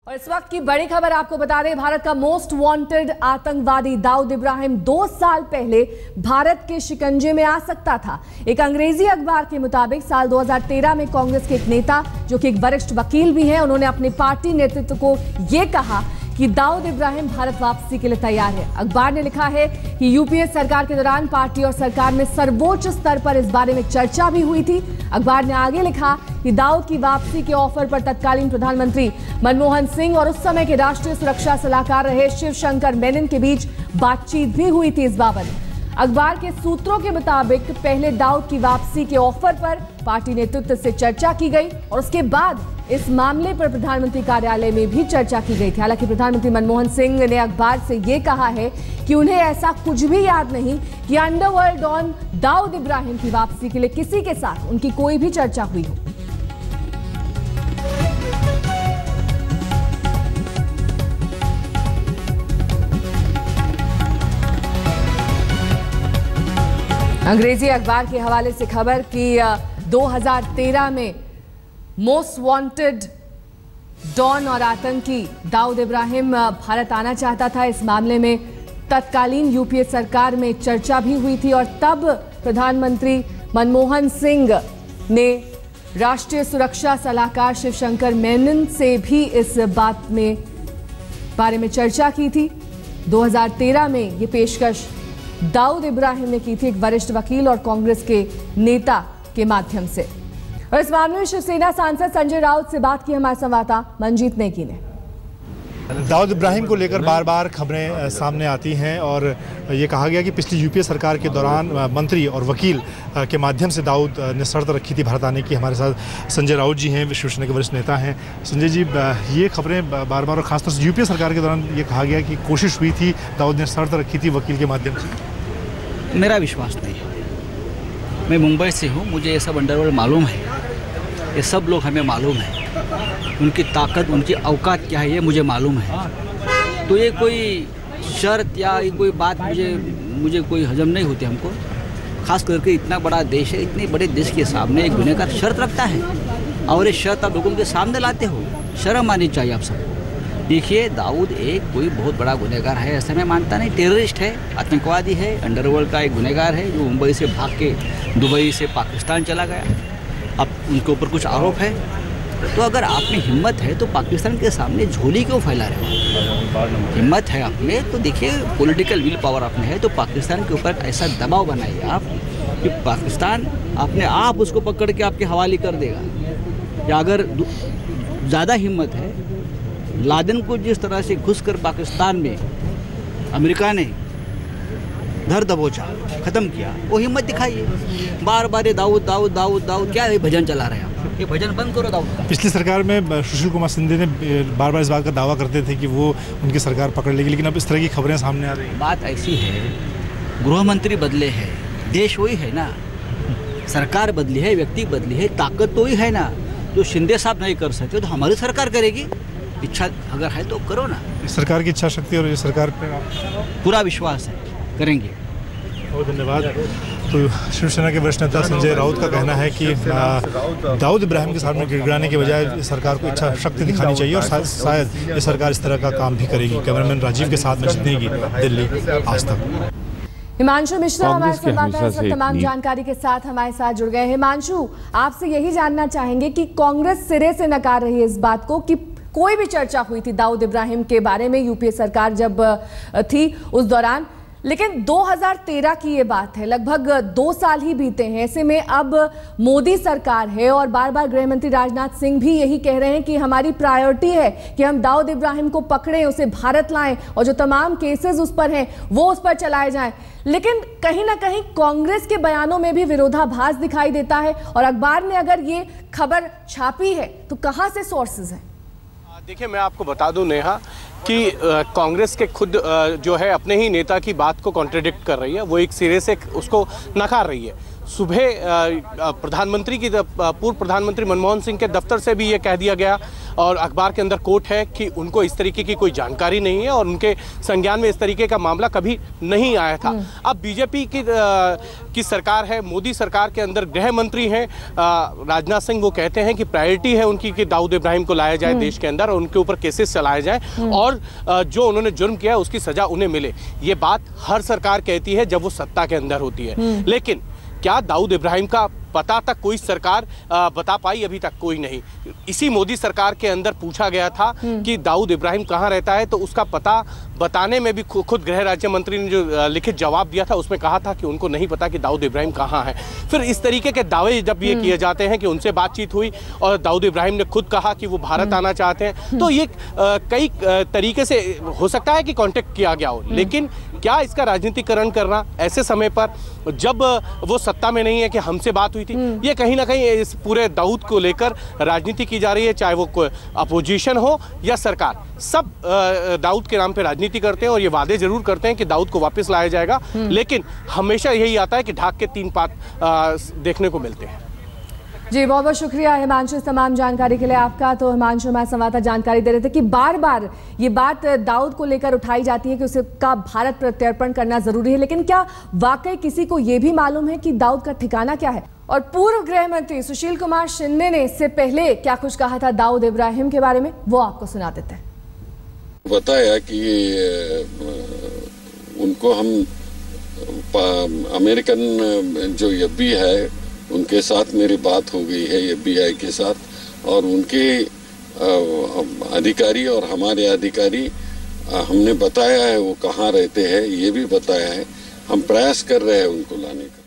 और इस वक्त की बड़ी खबर आपको बता दें, भारत का मोस्ट वांटेड आतंकवादी दाऊद इब्राहिम 2 साल पहले भारत के शिकंजे में आ सकता था। एक अंग्रेजी अखबार के मुताबिक साल 2013 में कांग्रेस के एक नेता, जो कि एक वरिष्ठ वकील भी हैं, उन्होंने अपने पार्टी नेतृत्व को यह कहा कि दाऊद इब्राहिम भारत वापसी के लिए तैयार है। अखबार ने लिखा है कि यूपीए सरकार के दौरान पार्टी और सरकार में सर्वोच्च स्तर पर इस बारे में चर्चा भी हुई थी। अखबार ने आगे लिखा कि दाऊद की वापसी के ऑफर पर तत्कालीन प्रधानमंत्री मनमोहन सिंह और उस समय के राष्ट्रीय सुरक्षा सलाहकार रहे शिवशंकर मेनन के बीच बातचीत भी हुई थी इस बाबत। अखबार के सूत्रों के मुताबिक पहले दाऊद की वापसी के ऑफर पर पार्टी नेतृत्व से चर्चा की गई और उसके बाद इस मामले पर प्रधानमंत्री कार्यालय में भी चर्चा की गई थी। हालांकि प्रधानमंत्री मनमोहन सिंह ने अखबार से यह कहा है कि उन्हें ऐसा कुछ भी याद नहीं कि अंडरवर्ल्ड डॉन दाऊद इब्राहिम की वापसी के लिए किसी के साथ उनकी कोई भी चर्चा हुई हो। अंग्रेजी अखबार के हवाले से खबर कि 2013 में मोस्ट वांटेड डॉन और आतंकी दाऊद इब्राहिम भारत आना चाहता था। इस मामले में तत्कालीन यूपीए सरकार में चर्चा भी हुई थी और तब प्रधानमंत्री मनमोहन सिंह ने राष्ट्रीय सुरक्षा सलाहकार शिवशंकर मेनन से भी इस बारे में चर्चा की थी। 2013 में ये पेशकश दाऊद इब्राहिम ने की थी, एक वरिष्ठ वकील और कांग्रेस के नेता के माध्यम से। और इस मामले में शिवसेना सांसद संजय राउत से बात की हमारे संवाददाता मंजीत नेगी ने। दाऊद इब्राहिम को लेकर बार बार खबरें सामने आती हैं और ये कहा गया कि पिछली यूपीए सरकार के दौरान मंत्री और वकील के माध्यम से दाऊद ने शर्त रखी थी भारत आने की। हमारे साथ संजय राउत जी हैं, शिवसेना के वरिष्ठ नेता हैं। संजय जी, ये खबरें बार बार और खासतौर से यूपीए सरकार के दौरान ये कहा गया कि कोशिश हुई थी, दाऊद ने शर्त रखी थी वकील के माध्यम से। मेरा विश्वास नहीं है। मैं मुंबई से हूँ, मुझे ये सब अंडरवर्ल्ड मालूम है, ये सब लोग हमें मालूम है, उनकी ताकत, उनकी औकात क्या है ये मुझे मालूम है। तो ये कोई शर्त या ये कोई बात मुझे कोई हजम नहीं होती हमको। खास करके इतना बड़ा देश है, इतने बड़े देश के सामने एक गुनहगार शर्त रखता है और ये शर्त आप लोगों के सामने लाते हो, शर्म आनी चाहिए आप सबको। देखिए, दाऊद एक कोई बहुत बड़ा गुनहगार है ऐसा मैं मानता नहीं। टेररिस्ट है, आतंकवादी है, अंडरवर्ल्ड का एक गुनहगार है जो मुंबई से भाग के दुबई से पाकिस्तान चला गया। अब उनके ऊपर कुछ आरोप है, तो अगर आप में हिम्मत है तो पाकिस्तान के सामने झोली क्यों फैला रहे हो? हिम्मत है आप में तो देखिए, पॉलिटिकल विल पावर आप में है तो पाकिस्तान के ऊपर ऐसा दबाव बनाइए आप कि पाकिस्तान अपने आप उसको पकड़ के आपके हवाले कर देगा। या अगर ज़्यादा हिम्मत है, लादेन को जिस तरह से घुसकर पाकिस्तान में अमेरिका ने धर दबोचा, ख़त्म किया, वो हिम्मत दिखाइए। बार बार ये दाऊद दाऊद दाऊद दाऊद क्या ये भजन चला रहे हैं आप? ये भजन बंद करो दाऊद का। पिछली सरकार में सुशील कुमार शिंदे ने बार बार इस बात का दावा करते थे कि वो उनकी सरकार पकड़ लेगी, लेकिन अब इस तरह की खबरें सामने आ रही हैं। बात ऐसी है, गृह मंत्री बदले हैं, देश वही है ना, सरकार बदली है, व्यक्ति बदली है, ताकत तो वही है ना। जो शिंदे साहब नहीं कर सकते तो हमारी सरकार करेगी। इच्छा अगर है तो करो ना। सरकार की इच्छा शक्ति और ये सरकार पर पूरा विश्वास है, करेंगे। बहुत धन्यवाद। तो शिवसेना के वरिष्ठ नेता संजय राउत का कहना है कि दाऊद इब्राहिम के सामने गिड़गिड़ाने के बजाय सरकार को इच्छा शक्ति दिखानी चाहिए और शायद ये सरकार इस तरह का काम भी करेगी। कैमरामैन राजीव के साथ मंजीत नेगी, दिल्ली, आज तक। हिमांशु मिश्रा हमारे संवाददाता इस वक्त तमाम जानकारी के साथ हमारे साथ जुड़ गए। हिमांशु, आपसे यही जानना चाहेंगे कि कांग्रेस सिरे से नकार रही है इस बात को कि कोई भी चर्चा हुई थी दाऊद इब्राहिम के बारे में यूपीए सरकार जब थी उस दौरान, लेकिन 2013 की ये बात है, लगभग 2 साल ही बीते हैं। ऐसे में अब मोदी सरकार है और बार बार गृह मंत्री राजनाथ सिंह भी यही कह रहे हैं कि हमारी प्रायोरिटी है कि हम दाऊद इब्राहिम को पकड़ें, उसे भारत लाएं और जो तमाम केसेस उस पर हैं वो उस पर चलाए जाएं। लेकिन कहीं ना कहीं कांग्रेस के बयानों में भी विरोधाभास दिखाई देता है और अखबार ने अगर ये खबर छापी है तो कहां से सोर्सेज हैं? देखिए, मैं आपको बता दूं नेहा कि कांग्रेस के खुद जो है अपने ही नेता की बात को कॉन्ट्रडिक्ट कर रही है, वो एक सिरे से उसको नकार रही है। सुबह प्रधानमंत्री की पूर्व प्रधानमंत्री मनमोहन सिंह के दफ्तर से भी ये कह दिया गया और अखबार के अंदर कोट है कि उनको इस तरीके की कोई जानकारी नहीं है और उनके संज्ञान में इस तरीके का मामला कभी नहीं आया था। अब बीजेपी की सरकार है, मोदी सरकार के अंदर गृह मंत्री हैं राजनाथ सिंह, वो कहते हैं कि प्रायोरिटी है उनकी कि दाऊद इब्राहिम को लाया जाए देश के अंदर और उनके ऊपर केसेस चलाए जाए और जो उन्होंने जुर्म किया है उसकी सजा उन्हें मिले। ये बात हर सरकार कहती है जब वो सत्ता के अंदर होती है, लेकिन क्या दाऊद इब्राहिम का पता तक कोई सरकार बता पाई? अभी तक कोई नहीं। इसी मोदी सरकार के अंदर पूछा गया था कि दाऊद इब्राहिम कहाँ रहता है, तो उसका पता बताने में भी खुद गृह राज्य मंत्री ने जो लिखित जवाब दिया था उसमें कहा था कि उनको नहीं पता कि दाऊद इब्राहिम कहाँ है। फिर इस तरीके के दावे जब ये किए जाते हैं कि उनसे बातचीत हुई और दाऊद इब्राहिम ने खुद कहा कि वो भारत आना चाहते हैं, तो ये कई तरीके से हो सकता है कि कांटेक्ट किया गया हो, लेकिन क्या इसका राजनीतिकरण करना ऐसे समय पर जब वो सत्ता में नहीं है कि हमसे बात हुई थी, ये कहीं ना कहीं इस पूरे दाऊद को लेकर राजनीति की जा रही है। चाहे वो अपोजिशन हो या सरकार, सब दाऊद के नाम पे राजनीति करते हैं और ये वादे जरूर करते हैं कि दाऊद को वापस लाया जाएगा, लेकिन हमेशा यही आता है कि ढाक के तीन पात देखने को मिलते हैं। जी बहुत बहुत शुक्रिया हिमांशु, तमाम जानकारी के लिए आपका। तो हिमांशु हमारे संवाददाता जानकारी दे रहे थे कि बार बार ये बात दाऊद को लेकर उठाई जाती है कि उसका भारत प्रत्यर्पण करना जरूरी है, लेकिन क्या वाकई किसी को ये भी मालूम है कि दाऊद का ठिकाना क्या है? और पूर्व गृह मंत्री सुशील कुमार शिंदे ने इससे पहले क्या कुछ कहा था दाऊद इब्राहिम के बारे में, वो आपको सुना देते हैं। बताया कि उनको हम अमेरिकन जो एफबी है उनके साथ मेरी बात हो गई है, FBI के साथ, और उनके अधिकारी और हमारे अधिकारी हमने बताया है वो कहाँ रहते हैं, ये भी बताया है। हम प्रयास कर रहे हैं उनको लाने का।